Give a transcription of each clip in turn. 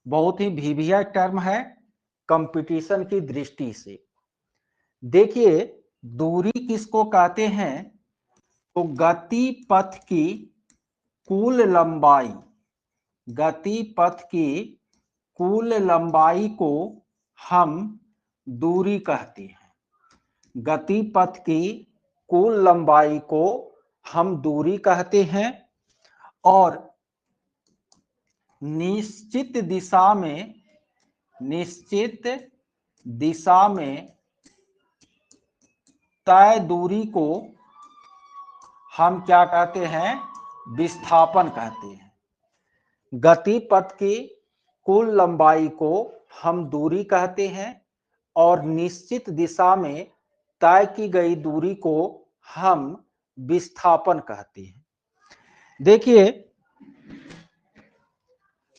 बहुत ही भिभिया टर्म है कंपटीशन की दृष्टि से। देखिए, दूरी किसको कहते हैं? तो गति पथ की कुल लंबाई, गति पथ की कुल लंबाई को हम दूरी कहते हैं। गति पथ की कुल लंबाई को हम दूरी कहते हैं और निश्चित दिशा में तय दूरी को हम क्या कहते हैं? विस्थापन कहते हैं। गति पथ की कुल लंबाई को हम दूरी कहते हैं और निश्चित दिशा में तय की गई दूरी को हम विस्थापन कहते हैं। देखिए,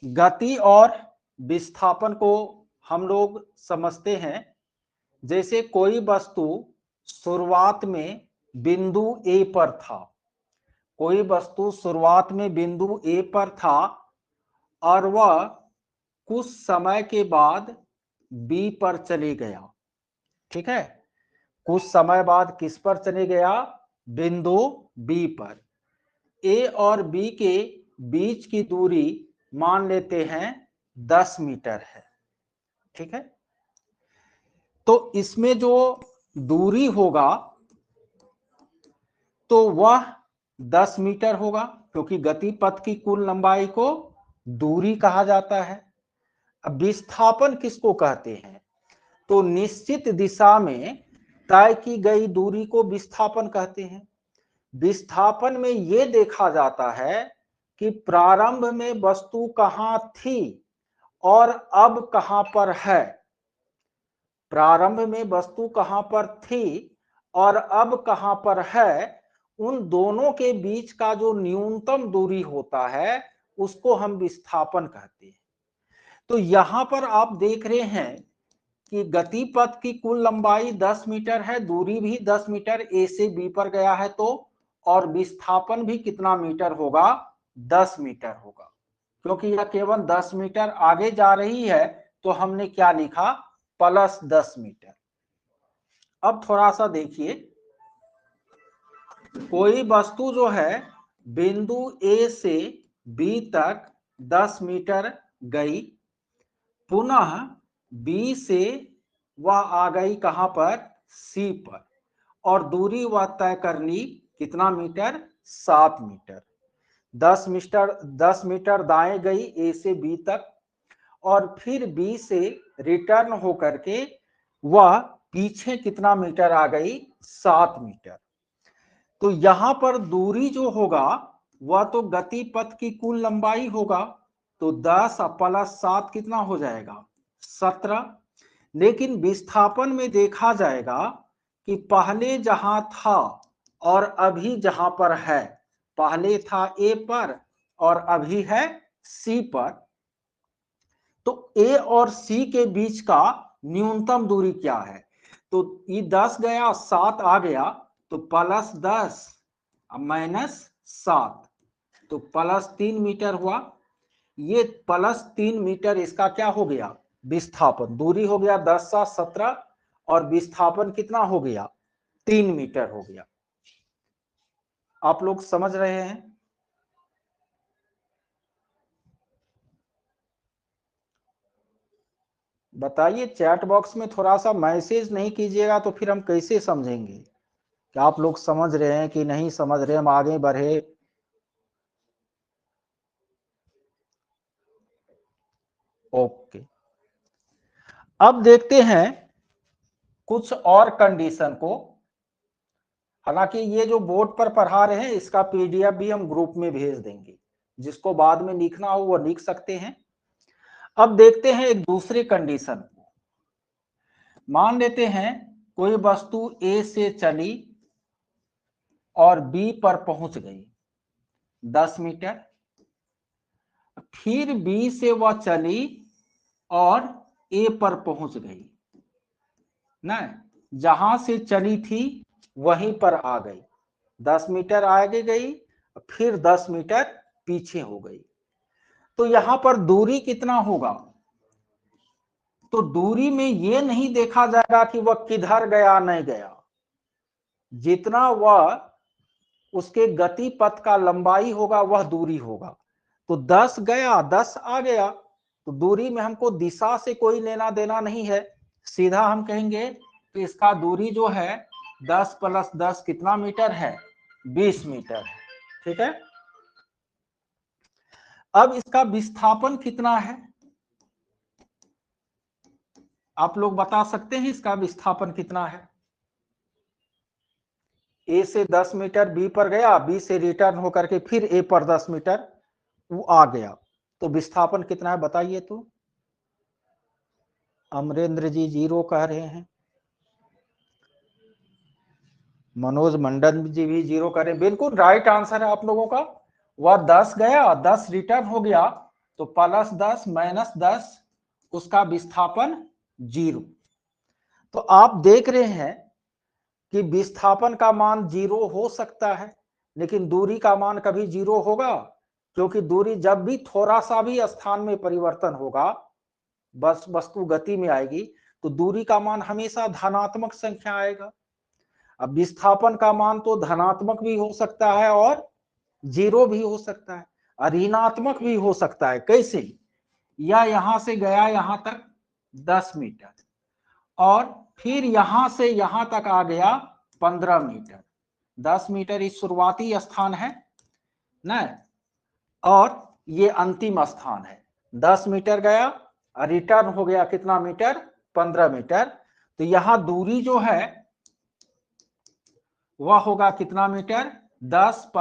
गति और विस्थापन को हम लोग समझते हैं। जैसे कोई वस्तु शुरुआत में बिंदु ए पर था, कोई वस्तु शुरुआत में बिंदु ए पर था और वह कुछ समय के बाद बी पर चले गया। ठीक है, कुछ समय बाद किस पर चले गया? बिंदु बी पर। ए और बी के बीच की दूरी मान लेते हैं 10 मीटर है। ठीक है, तो इसमें जो दूरी होगा तो वह 10 मीटर होगा, क्योंकि गति पथ की कुल लंबाई को दूरी कहा जाता है। अब विस्थापन किसको कहते हैं? तो निश्चित दिशा में तय की गई दूरी को विस्थापन कहते हैं। विस्थापन में यह देखा जाता है कि प्रारंभ में वस्तु कहां थी और अब कहां पर है। प्रारंभ में वस्तु कहां पर थी और अब कहां पर है, उन दोनों के बीच का जो न्यूनतम दूरी होता है उसको हम विस्थापन कहते हैं। तो यहां पर आप देख रहे हैं कि गति पथ की कुल लंबाई 10 मीटर है, दूरी भी 10 मीटर ए से बी पर गया है तो, और विस्थापन भी कितना मीटर होगा? 10 मीटर होगा। क्योंकि यह केवल 10 मीटर आगे जा रही है तो हमने क्या लिखा? Plus 10 metre. अब थोड़ा सा देखिए, कोई वस्तु जो है बिंदु ए से बी तक 10 मीटर गई, पुनः बी से वह आ गई कहां पर? सी पर, और दूरी वह तय कर ली कितना मीटर? 7 मीटर। 10 मीटर दाएं गई ए से बी तक, और फिर बी से रिटर्न होकर के वह पीछे कितना मीटर आ गई? 7 मीटर। तो यहां पर दूरी जो होगा वह तो गति पथ की कुल लंबाई होगा, तो 10 प्लस 7 कितना हो जाएगा? 17। लेकिन विस्थापन में देखा जाएगा कि पहले जहां था और अभी जहां पर है, पहले था ए पर और अभी है सी पर, तो ए और सी के बीच का न्यूनतम दूरी क्या है? तो ये 10 गया 7 आ गया, तो प्लस 10 माइनस 7, तो प्लस 3 मीटर हुआ। ये प्लस 3 मीटर इसका क्या हो गया? विस्थापन। दूरी हो गया 10 × 17 और विस्थापन कितना हो गया? 3 मीटर हो गया। आप लोग समझ रहे हैं? बताइए, चैट बॉक्स में थोड़ा सा मैसेज नहीं कीजिएगा तो फिर हम कैसे समझेंगे कि आप लोग समझ रहे हैं कि नहीं समझ रहे, हम आगे बढ़े। ओके, अब देखते हैं कुछ और कंडीशन को। हालांकि ये जो बोर्ड पर पढ़ा रहे हैं इसका पीडीएफ भी हम ग्रुप में भेज देंगे, जिसको बाद में लिखना हो वो लिख सकते हैं। अब देखते हैं एक दूसरे कंडीशन को। मान लेते हैं कोई वस्तु ए से चली और बी पर पहुंच गई 10 मीटर, फिर बी से वह चली और ए पर पहुंच गई ना, जहां से चली थी वहीं पर आ गई, 10 मीटर आगे गई फिर 10 मीटर पीछे हो गई। तो यहां पर दूरी कितना होगा? तो दूरी में ये नहीं देखा जाएगा कि वह किधर गया नहीं गया, जितना वह उसके गति पथ का लंबाई होगा वह दूरी होगा। तो 10 गया 10 आ गया, तो दूरी में हमको दिशा से कोई लेना देना नहीं है, सीधा हम कहेंगे कि इसका दूरी जो है 10 + 10 कितना मीटर है, 20 मीटर है। ठीक है, अब इसका विस्थापन कितना है, आप लोग बता सकते हैं इसका विस्थापन कितना है। ए से 10 मीटर बी पर गया, बी से रिटर्न होकर के फिर ए पर 10 मीटर वो आ गया, तो विस्थापन कितना है बताइए। तो अमरेंद्र जी 0 कह रहे हैं, मनोज मंडन जी भी 0 कह रहे हैं, बिल्कुल राइट आंसर है आप लोगों का। वह 10 गया 10 रिटर्न हो गया, तो +10 - 10 उसका विस्थापन 0। तो आप देख रहे हैं कि विस्थापन का मान 0 हो सकता है, लेकिन दूरी का मान कभी 0 होगा, क्योंकि दूरी जब भी थोड़ा सा भी स्थान में परिवर्तन होगा, बस वस्तु गति में आएगी, तो दूरी का मान हमेशा धनात्मक संख्या आएगा। अब विस्थापन का मान तो धनात्मक भी हो सकता है और 0 भी हो सकता है, ऋणात्मक भी हो सकता है। कैसे, या यहां से गया यहां तक 10 मीटर और फिर यहां से यहां तक आ गया 15 मीटर, 10 मीटर इस शुरुआती स्थान है ना, और ये अंतिम स्थान है। 10 मीटर गया, रिटर्न हो गया कितना मीटर, 15 मीटर। तो यहां दूरी जो है वह होगा कितना मीटर, 10 +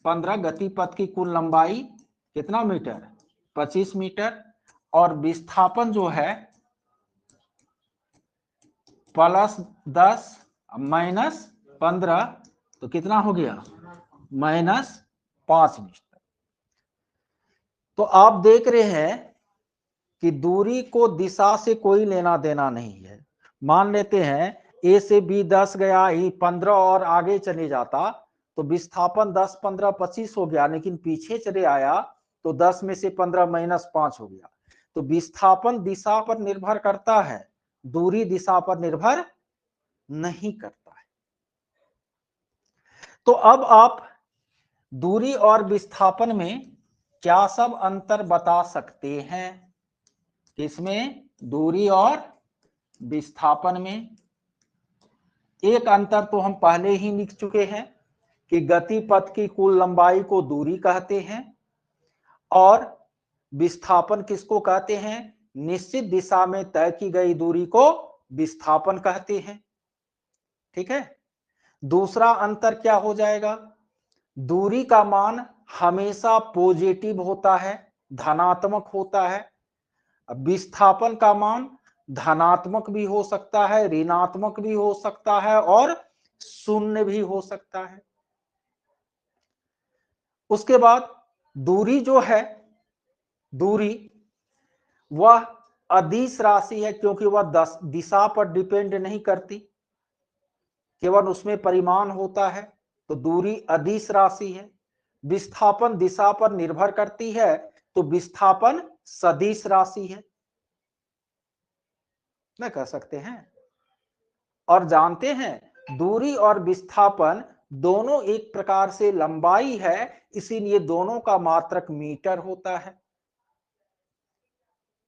15, गति पथ की कुल लंबाई कितना मीटर, 25 मीटर, और विस्थापन जो है +10 - 15, तो कितना हो गया, -5 मीटर। तो आप देख रहे हैं कि दूरी को दिशा से कोई लेना देना नहीं है। मान लेते हैं ए से बी 10 गया ही 15 और आगे चले जाता, तो विस्थापन 10 + 15 = 25 हो गया, लेकिन पीछे चले आया तो 10 में से 15 -5 हो गया। तो विस्थापन दिशा पर निर्भर करता है, दूरी दिशा पर निर्भर नहीं करता है। तो अब आप दूरी और विस्थापन में क्या सब अंतर बता सकते हैं, किसमें, दूरी और विस्थापन में। एक अंतर तो हम पहले ही लिख चुके हैं कि गति पथ की कुल लंबाई को दूरी कहते हैं, और विस्थापन किसको कहते हैं, निश्चित दिशा में तय की गई दूरी को विस्थापन कहते हैं। ठीक है, दूसरा अंतर क्या हो जाएगा, दूरी का मान हमेशा पॉजिटिव होता है, धनात्मक होता है। विस्थापन का मान धनात्मक भी हो सकता है, ऋणात्मक भी हो सकता है और शून्य भी हो सकता है। उसके बाद दूरी जो है, दूरी वह अदिश राशि है, क्योंकि वह दिशा पर डिपेंड नहीं करती, केवल उसमें परिमाण होता है, तो दूरी अदिश राशि है। विस्थापन दिशा पर निर्भर करती है, तो विस्थापन सदिश राशि है, ना कह सकते हैं। और जानते हैं दूरी और विस्थापन दोनों एक प्रकार से लंबाई है, इसीलिए दोनों का मात्रक मीटर होता है।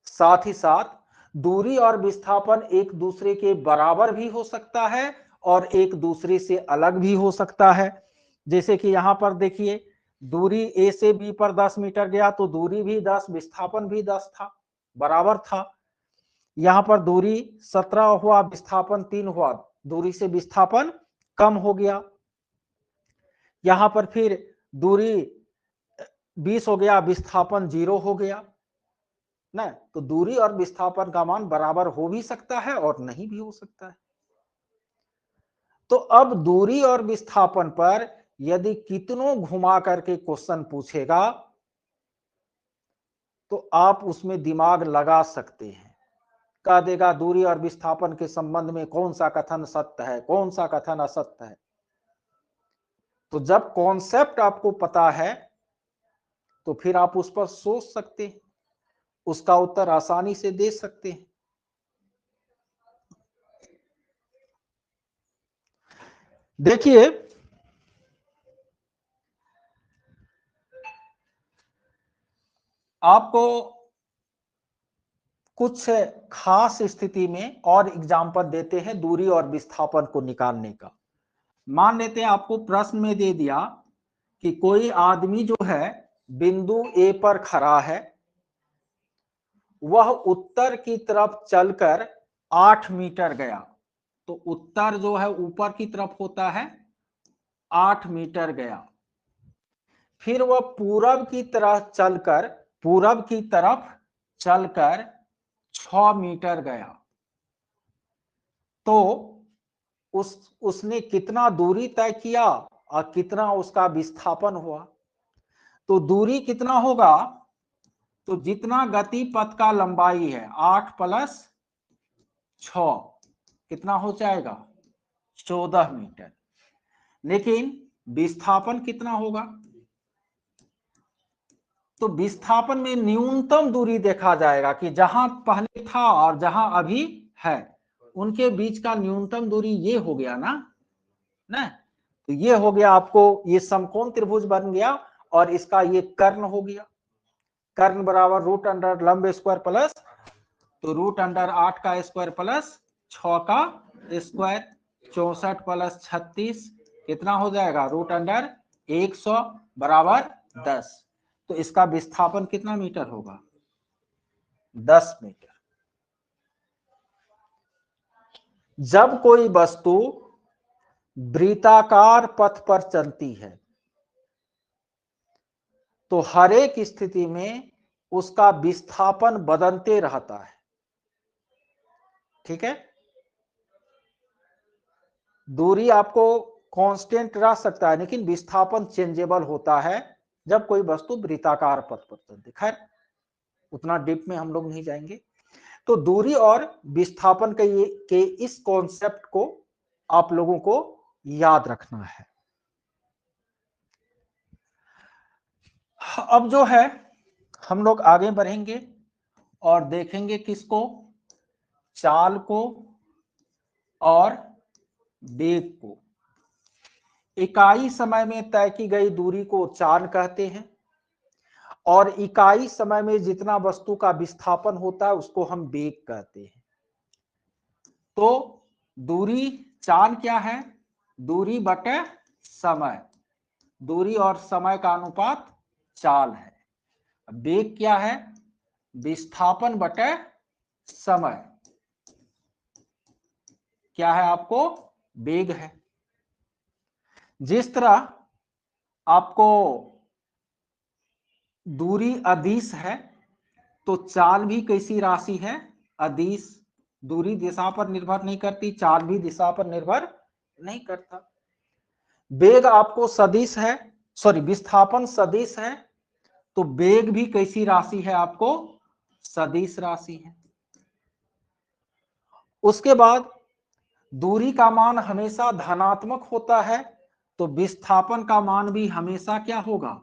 साथ ही साथ दूरी और विस्थापन एक दूसरे के बराबर भी हो सकता है और एक दूसरे से अलग भी हो सकता है। जैसे कि यहां पर देखिए, दूरी ए से बी पर 10 मीटर गया, तो दूरी भी 10, विस्थापन भी 10 था, बराबर था। यहां पर दूरी 17 हुआ, विस्थापन 3 हुआ, दूरी से विस्थापन कम हो गया। यहां पर फिर दूरी 20 हो गया, विस्थापन 0 हो गया ना। तो दूरी और विस्थापन का मान बराबर हो भी सकता है और नहीं भी हो सकता है। तो अब दूरी और विस्थापन पर यदि कितनों घुमा करके क्वेश्चन पूछेगा, तो आप उसमें दिमाग लगा सकते हैं। कह देगा दूरी और विस्थापन के संबंध में कौन सा कथन सत्य है, कौन सा कथन असत्य है। तो जब कॉन्सेप्ट आपको पता है, तो फिर आप उस पर सोच सकते हैं। उसका उत्तर आसानी से दे सकते हैं। देखिए, आपको कुछ खास स्थिति में और एग्जाम्पल देते हैं दूरी और विस्थापन को निकालने का। मान लेते हैं आपको प्रश्न में दे दिया कि कोई आदमी जो है बिंदु ए पर खड़ा है, वह उत्तर की तरफ चलकर 8 मीटर गया। तो उत्तर जो है ऊपर की तरफ होता है, 8 मीटर गया। फिर वह पूरब की तरफ चलकर 6 मीटर गया। तो उसने कितना दूरी तय किया और कितना उसका विस्थापन हुआ। तो दूरी कितना होगा, तो जितना गति पथ का लंबाई है 8 + 6 कितना हो जाएगा, 14 मीटर। लेकिन विस्थापन कितना होगा, तो विस्थापन में न्यूनतम दूरी देखा जाएगा कि जहां पहले था और जहां अभी है उनके बीच का न्यूनतम दूरी ये हो गया ना। तो ये हो गया, आपको ये समकोण त्रिभुज बन गया और इसका ये कर्ण हो गया। कर्ण बराबर रूट अंडर लंब स्क्वायर प्लस, तो रूट अंडर 8 का स्क्वायर प्लस 6 का स्क्वायर, 64 + 36 कितना हो जाएगा, रूट अंडर 100 बराबर 10। तो इसका विस्थापन कितना मीटर होगा, 10 मीटर। जब कोई वस्तु वृत्ताकार पथ पर चलती है तो हर एक स्थिति में उसका विस्थापन बदलते रहता है। ठीक है, दूरी आपको कांस्टेंट रह सकता है लेकिन विस्थापन चेंजेबल होता है जब कोई वस्तु वृत्ताकार पथ पर चलती है। खैर उतना डीप में हम लोग नहीं जाएंगे। तो दूरी और विस्थापन के इस कॉन्सेप्ट को आप लोगों को याद रखना है। अब जो है हम लोग आगे बढ़ेंगे और देखेंगे किसको, चाल को और वेग को। इकाई समय में तय की गई दूरी को चाल कहते हैं और इकाई समय में जितना वस्तु का विस्थापन होता है उसको हम वेग कहते हैं। तो दूरी चाल क्या है, दूरी बटे समय, दूरी और समय का अनुपात चाल है। वेग क्या है, विस्थापन बटे समय क्या है, आपको वेग है। जिस तरह आपको दूरी अदिश है तो चाल भी कैसी राशि है, अदिश। दूरी दिशा पर निर्भर नहीं करती, चाल भी दिशा पर निर्भर नहीं करता। वेग आपको सदिश है, सॉरी विस्थापन सदिश है तो वेग भी कैसी राशि है, आपको सदिश राशि है। उसके बाद दूरी का मान हमेशा धनात्मक होता है तो विस्थापन का मान भी हमेशा क्या होगा,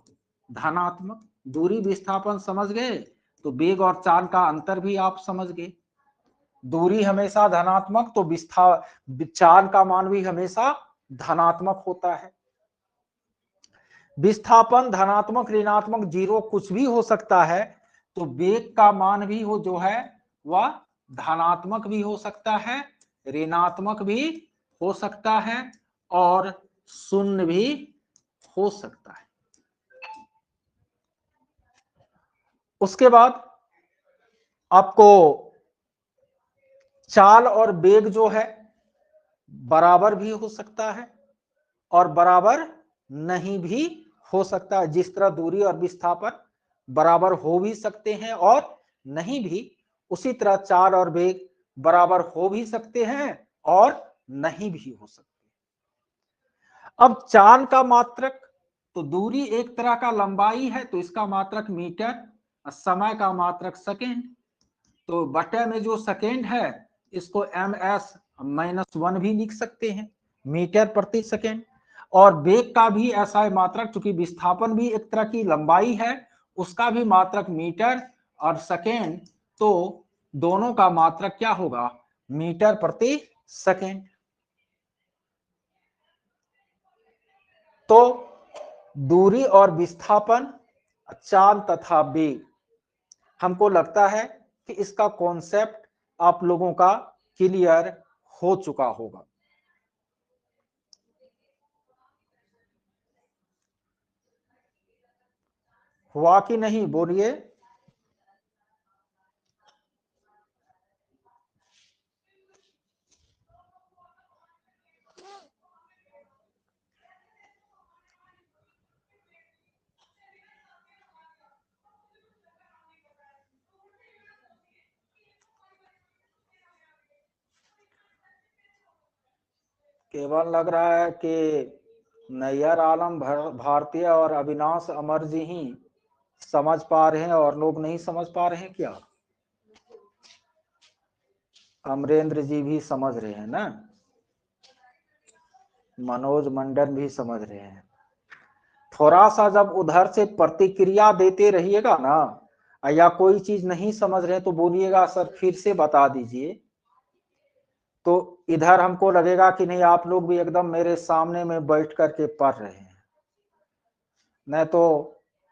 धनात्मक। दूरी विस्थापन समझ गए तो वेग और चाल का अंतर भी आप समझ गए। दूरी हमेशा धनात्मक तो चाल का मान भी हमेशा धनात्मक होता है। विस्थापन धनात्मक ऋणात्मक जीरो कुछ भी हो सकता है तो वेग का मान भी हो जो है वह धनात्मक भी हो सकता है, ऋणात्मक भी हो सकता है और शून्य भी हो सकता है। उसके बाद आपको चाल और वेग जो है बराबर भी हो सकता है और बराबर नहीं भी हो सकता है। जिस तरह दूरी और विस्थापन बराबर हो भी सकते हैं और नहीं भी, उसी तरह चाल और वेग बराबर हो भी सकते हैं और नहीं भी हो सकते। अब चाल का मात्रक, तो दूरी एक तरह का लंबाई है तो इसका मात्रक मीटर, समय का मात्रक सेकेंड। तो बटे में जो सेकेंड है इसको ms-1 भी लिख सकते हैं, मीटर प्रति सेकेंड। और वेग का भी ऐसा है मात्रक, चूंकि विस्थापन भी एक तरह की लंबाई है उसका भी मात्रक मीटर और सेकेंड, तो दोनों का मात्रक क्या होगा, मीटर प्रति सेकेंड। तो दूरी और विस्थापन, चाल तथा वेग, हमको लगता है कि इसका कॉन्सेप्ट आप लोगों का क्लियर हो चुका होगा। हुआ कि नहीं, बोलिए। केवल लग रहा है कि नैयर आलम भारतीय और अविनाश अमर जी ही समझ पा रहे हैं और लोग नहीं समझ पा रहे हैं क्या? अमरेंद्र जी भी समझ रहे हैं ना, मनोज मंडन भी समझ रहे हैं। थोड़ा सा जब उधर से प्रतिक्रिया देते रहिएगा ना, या कोई चीज नहीं समझ रहे तो बोलिएगा सर फिर से बता दीजिए, तो इधर हमको लगेगा कि नहीं आप लोग भी एकदम मेरे सामने में बैठ करके पढ़ रहे हैं। नहीं तो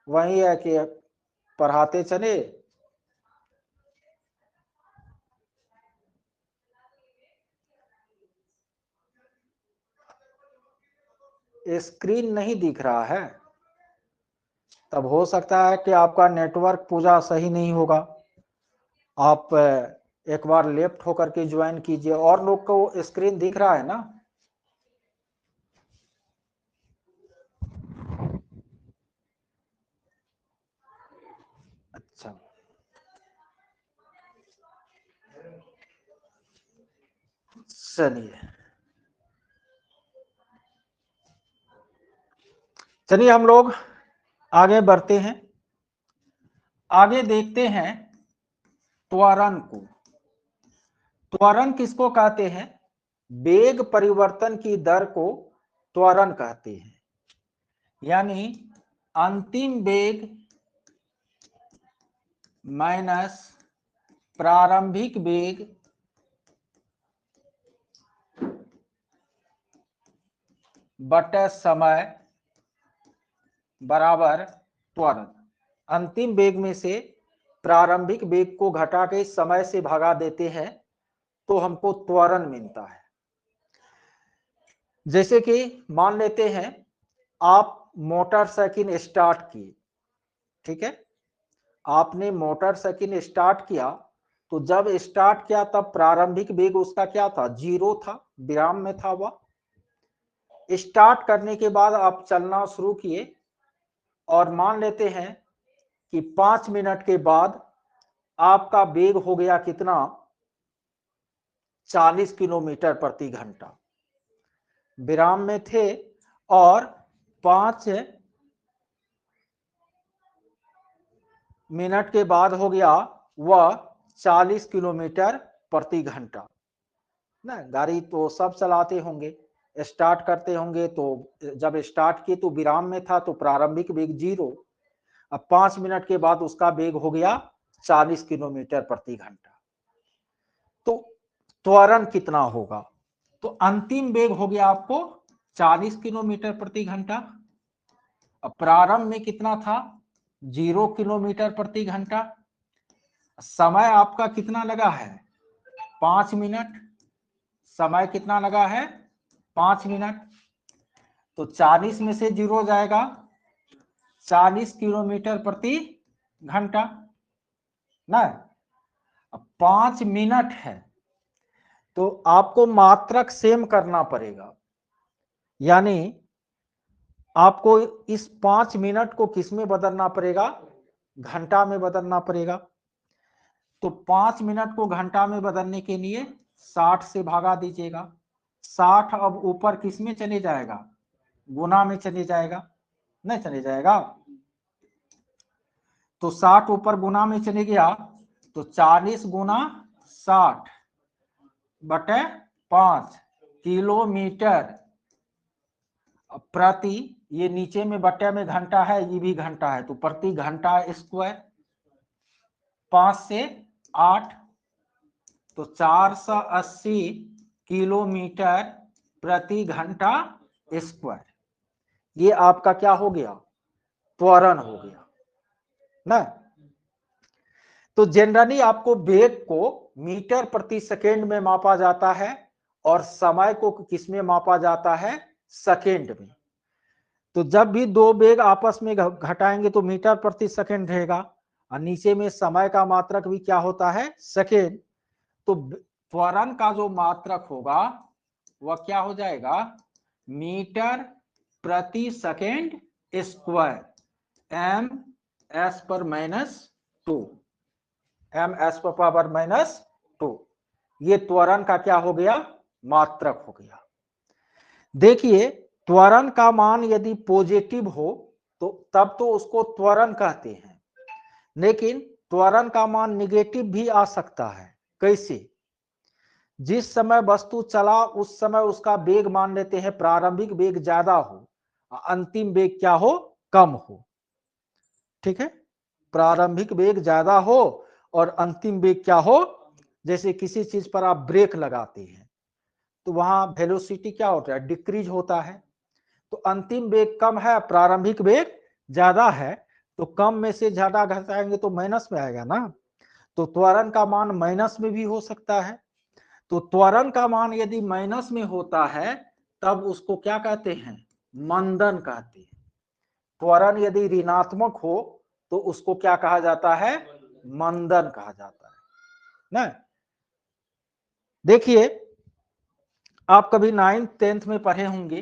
वही है कि पढ़ाते चले, स्क्रीन नहीं दिख रहा है, तब हो सकता है कि आपका नेटवर्क पूरा सही नहीं होगा। आप एक बार लेफ्ट होकर के ज्वाइन कीजिए। और लोग को स्क्रीन दिख रहा है ना? अच्छा, चलिए चलिए हम लोग आगे बढ़ते हैं। आगे देखते हैं त्वरण को। त्वरण किसको कहते हैं? वेग परिवर्तन की दर को त्वरण कहते हैं। यानी अंतिम वेग माइनस प्रारंभिक वेग बटे समय बराबर त्वरण। अंतिम वेग में से प्रारंभिक वेग को घटा के समय से भगा देते हैं तो हमको त्वरण मिलता है। जैसे कि मान लेते हैं आप मोटरसाइकिल स्टार्ट किए, ठीक है, आपने मोटरसाइकिल स्टार्ट किया, तो जब स्टार्ट किया तब प्रारंभिक वेग उसका क्या था, 0 था, विराम में था वह। स्टार्ट करने के बाद आप चलना शुरू किए और मान लेते हैं कि 5 मिनट के बाद आपका वेग हो गया कितना, 40 किलोमीटर प्रति घंटा। विराम में थे और 5 मिनट के बाद हो गया वह 40 किलोमीटर प्रति घंटा ना। गाड़ी तो सब चलाते होंगे, स्टार्ट करते होंगे, तो जब स्टार्ट किए तो विराम में था तो प्रारंभिक वेग 0। अब 5 मिनट के बाद उसका वेग हो गया 40 किलोमीटर प्रति घंटा। तो त्वरण कितना होगा? तो अंतिम वेग हो गया आपको 40 किलोमीटर प्रति घंटा। अब प्रारंभ में कितना था, 0 किलोमीटर प्रति घंटा। समय आपका कितना लगा है, 5 मिनट। समय कितना लगा है, 5 मिनट। तो 40 में से 0 जाएगा, 40 किलोमीटर प्रति घंटा ना। अब 5 मिनट है तो आपको मात्रक सेम करना पड़ेगा। यानी आपको इस 5 मिनट को किस में बदलना पड़ेगा, घंटा में बदलना पड़ेगा। तो 5 मिनट को घंटा में बदलने के लिए 60 से भागा दीजिएगा। 60 अब ऊपर किस में चले जाएगा, गुना में चले जाएगा, नहीं चले जाएगा। तो 60 ऊपर गुना में चले गया तो 40 गुना 60 बटे 5 किलोमीटर प्रति, ये नीचे में बटे में घंटा है, ये भी घंटा है, तो प्रति घंटा स्क्वायर। 5 से 8, तो 480 किलोमीटर प्रति घंटा स्क्वायर। ये आपका क्या हो गया, त्वरण हो गया ना। तो जनरली आपको वेग को मीटर प्रति सेकेंड में मापा जाता है और समय को किस में मापा जाता है, सेकेंड में। तो जब भी दो वेग आपस में घटाएंगे तो मीटर प्रति सेकेंड रहेगा, और नीचे में समय का मात्रक भी क्या होता है, सेकेंड। तो त्वरण का जो मात्रक होगा वह क्या हो जाएगा, मीटर प्रति सेकेंड स्क्वायर, एम एस पर -2, एम एस पर पावर -2। ये त्वरण का क्या हो गया, मात्रक हो गया। देखिए त्वरण का मान यदि पॉजिटिव हो तो तब तो उसको त्वरण कहते हैं, लेकिन त्वरण का मान निगेटिव भी आ सकता है। कैसे, जिस समय वस्तु चला उस समय उसका वेग मान लेते हैं प्रारंभिक वेग ज्यादा हो, अंतिम वेग क्या हो, कम हो। ठीक है, प्रारंभिक वेग ज्यादा हो और अंतिम वेग क्या हो, जैसे किसी चीज पर आप ब्रेक लगाते हैं तो वहां वेलोसिटी क्या होता है, डिक्रीज होता है। तो अंतिम वेग कम है, प्रारंभिक वेग ज्यादा है, तो कम में से ज्यादा घटाएंगे तो माइनस में आएगा ना। तो त्वरण का मान माइनस में भी हो सकता है। तो त्वरण का मान यदि माइनस में होता है तब उसको क्या कहते हैं, मंदन कहते हैं। त्वरण यदि ऋणात्मक हो तो उसको क्या कहा जाता है, मंदन कहा जाता है ना। देखिए आप कभी 9th 10th में पढ़े होंगे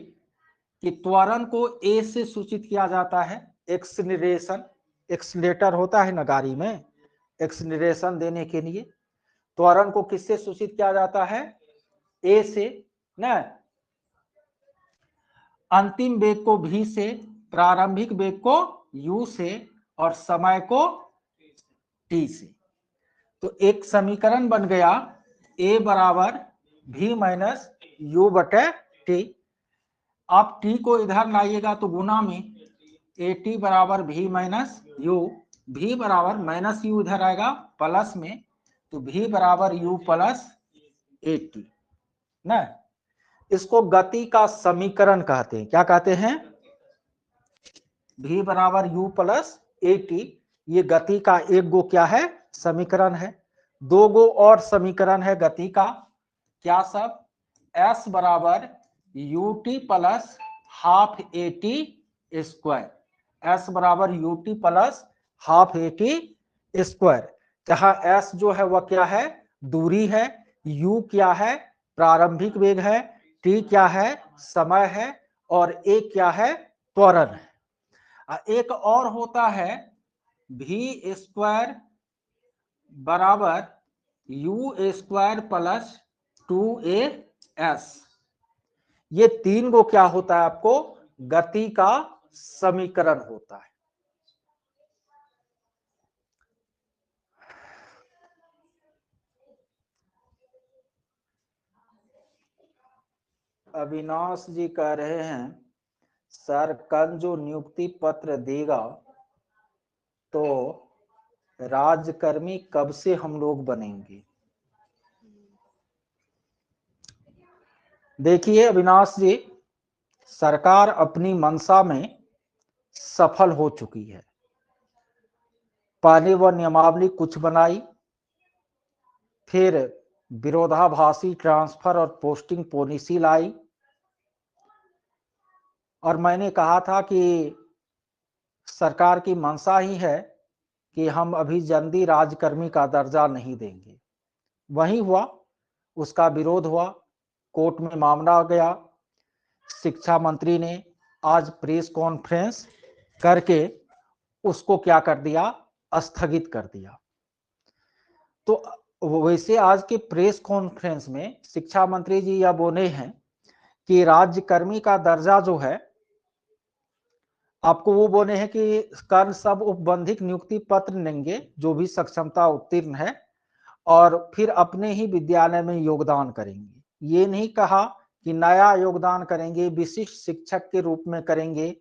कि त्वरण को ए से सूचित किया जाता है, एक्सलरेशन, एक्सलेटर होता है ना गाड़ी में, एक्सलरेशन देने के लिए त्वरण को किससे सूचित किया जाता है, ए से ना। अंतिम वेग को v से, प्रारंभिक वेग को u से और समय को t से। तो एक समीकरण बन गया a बराबर v माइनस यू बटे टी। आप t को इधर लाइएगा तो गुना में at बराबर v माइनस यू, v बराबर माइनस यू इधर आएगा प्लस में, तो v बराबर u प्लस at ना। इसको गति का समीकरण कहते हैं, क्या कहते हैं, v बराबर u प्लस at। ये गति का एक गो क्या है, समीकरण है। दो गो और समीकरण है गति का, क्या सब, s बराबर ut plus half at square, s बराबर ut plus half at square. जहां s जो है वह क्या है, दूरी है, u क्या है, प्रारंभिक वेग है, t क्या है, समय है, और a क्या है, त्वरण है। एक और होता है v स्क्वायर बराबर u स्क्वायर प्लस 2as। ये तीन गो क्या होता है आपको, गति का समीकरण होता है। अविनाश जी कह रहे हैं सर कल जो नियुक्ति पत्र देगा तो राजकर्मी कब से हम लोग बनेंगे। देखिए अविनाश जी, सरकार अपनी मंशा में सफल हो चुकी है। पहले वह नियमावली कुछ बनाई, फिर विरोधाभासी ट्रांसफर और पोस्टिंग पॉलिसी लाई, और मैंने कहा था कि सरकार की मंशा ही है कि हम अभी जल्दी राजकर्मी का दर्जा नहीं देंगे। वही हुआ, उसका विरोध हुआ, कोर्ट में मामला गया। शिक्षा मंत्री ने आज प्रेस कॉन्फ्रेंस करके उसको क्या कर दिया, स्थगित कर दिया। तो वैसे आज के प्रेस कॉन्फ्रेंस में शिक्षा मंत्री जी यह बोले हैं कि राज्यकर्मी का दर्जा जो है, आपको वो बोले हैं कि कल सब उपबंधिक नियुक्ति पत्र लेंगे जो भी सक्षमता उत्तीर्ण है, और फिर अपने ही विद्यालय में योगदान करेंगे। ये नहीं कहा कि नया योगदान करेंगे, विशिष्ट शिक्षक के रूप में करेंगे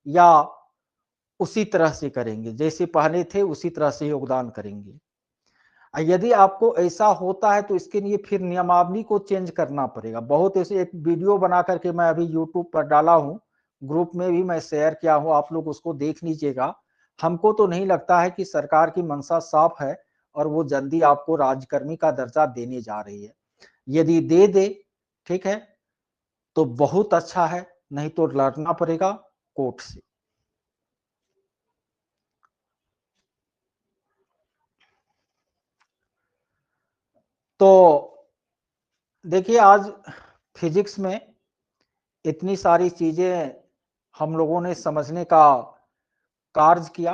या उसी तरह से करेंगे जैसे पहले थे उसी तरह से योगदान करेंगे। यदि आपको ऐसा होता है तो इसके लिए फिर नियमावली को चेंज करना पड़ेगा। बहुत ऐसे एक वीडियो बना करके मैं अभी यूट्यूब पर डाला हूं, ग्रुप में भी मैं शेयर किया हूं, आप लोग उसको देख लीजिएगा। हमको तो नहीं लगता है कि सरकार की मंशा साफ है और वो जल्दी आपको राज्यकर्मी का दर्जा देने जा रही है। यदि दे दे, ठीक है, तो बहुत अच्छा है, नहीं तो लड़ना पड़ेगा कोर्ट से। तो देखिए, आज फिजिक्स में इतनी सारी चीजें हम लोगों ने समझने का कार्य किया।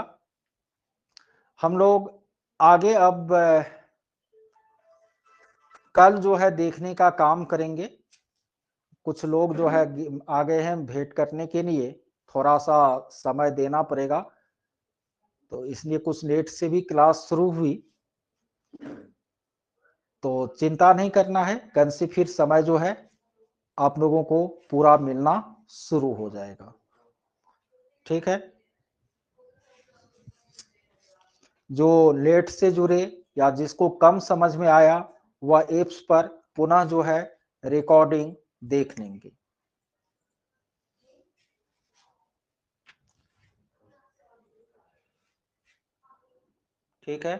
हम लोग आगे अब कल जो है देखने का काम करेंगे। कुछ लोग जो है आ गए हैं भेंट करने के लिए, थोड़ा सा समय देना पड़ेगा, तो इसलिए कुछ लेट से भी क्लास शुरू हुई। तो चिंता नहीं करना है, कल से फिर समय जो है आप लोगों को पूरा मिलना शुरू हो जाएगा, ठीक है। जो लेट से जुड़े या जिसको कम समझ में आया, वह ऐप्स पर पुनः जो है रिकॉर्डिंग देख लेंगे। ठीक है।